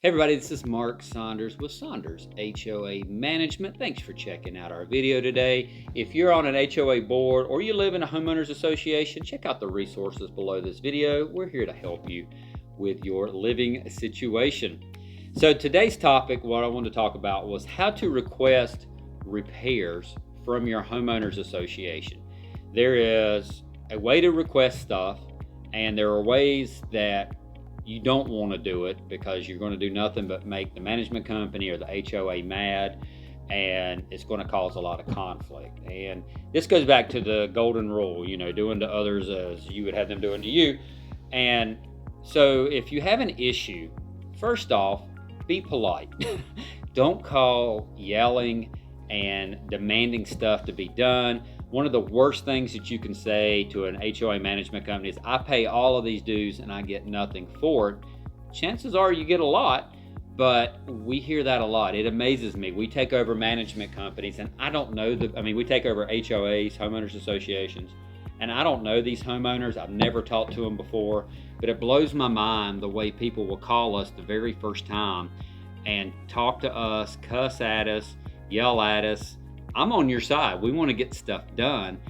Hey everybody, this is Mark Saunders with Saunders HOA Management. Thanks for checking out our video today. If you're on an HOA board or you live in a homeowners association, check out the resources below this video. We're here to help you with your living situation. So today's topic, what I wanted to talk about was how to request repairs from your homeowners association. There is a way to request stuff, and there are ways that you don't want to do it because you're going to do nothing but make the management company or the HOA mad, and it's going to cause a lot of conflict. And this goes back to the golden rule, doing to others as you would have them doing to you. And so if you have an issue, first off, be polite. Don't call yelling and demanding stuff to be done. One of the worst things that you can say to an HOA management company is, I pay all of these dues and I get nothing for it. Chances are you get a lot, but we hear that a lot. It amazes me. We take over management companies, and I don't know we take over HOAs, homeowners associations, and I don't know these homeowners. I've never talked to them before, but it blows my mind the way people will call us the very first time and talk to us, cuss at us, yell at us. I'm on your side. We want to get stuff done,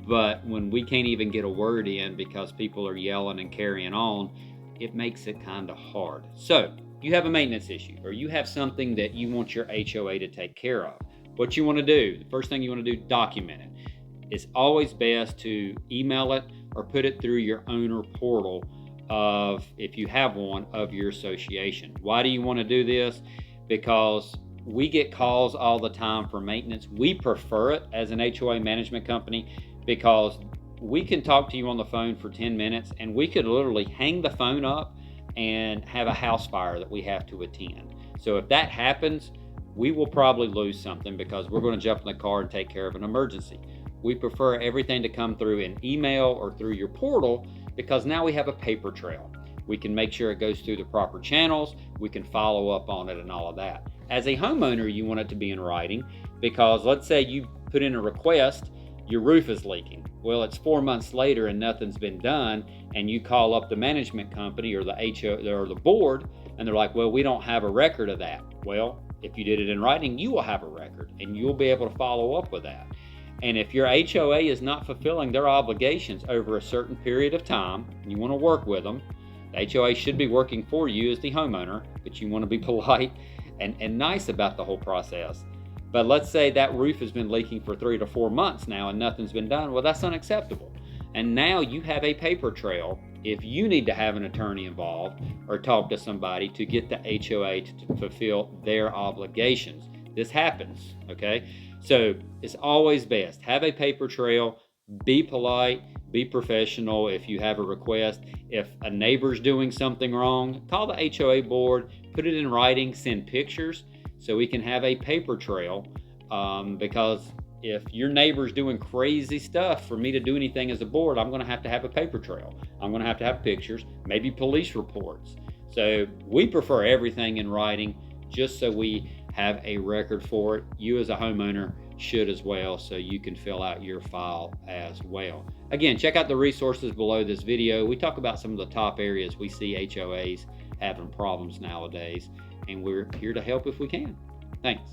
but when we can't even get a word in because people are yelling and carrying on, it makes it kind of hard. So you have a maintenance issue, or you have something that you want your HOA to take care of. What you want to do, the first thing you want to do, document it. It's always best to email it or put it through your owner portal of, if you have one, of your association. Why do you want to do this? Because we get calls all the time for maintenance. We prefer it as an HOA management company because we can talk to you on the phone for 10 minutes and we could literally hang the phone up and have a house fire that we have to attend. So if that happens, we will probably lose something because we're going to jump in the car and take care of an emergency. We prefer everything to come through an email or through your portal because now we have a paper trail. We can make sure it goes through the proper channels. We can follow up on it and all of that. As a homeowner, you want it to be in writing because let's say you put in a request, your roof is leaking. Well, it's 4 months later and nothing's been done, and you call up the management company or the HOA or the board, and they're like, well, we don't have a record of that. Well, if you did it in writing, you will have a record, and you'll be able to follow up with that. And if your HOA is not fulfilling their obligations over a certain period of time, and you want to work with them, the HOA should be working for you as the homeowner, but you want to be polite and nice about the whole process. But let's say that roof has been leaking for 3 to 4 months now and nothing's been done. Well, that's unacceptable. And now you have a paper trail if you need to have an attorney involved or talk to somebody to get the HOA to fulfill their obligations. This happens, okay? So it's always best. Have a paper trail, be polite, be professional. If you have a request, if a neighbor's doing something wrong, call the HOA board, put it in writing, send pictures so we can have a paper trail, because if your neighbor's doing crazy stuff, for me to do anything as a board, I'm going to have a paper trail. I'm going to have pictures, maybe police reports. So we prefer everything in writing just so we have a record for it. You as a homeowner should as well, so you can fill out your file as well. Again, check out the resources below this video. We talk about some of the top areas we see HOAs having problems nowadays, and we're here to help if we can. Thanks.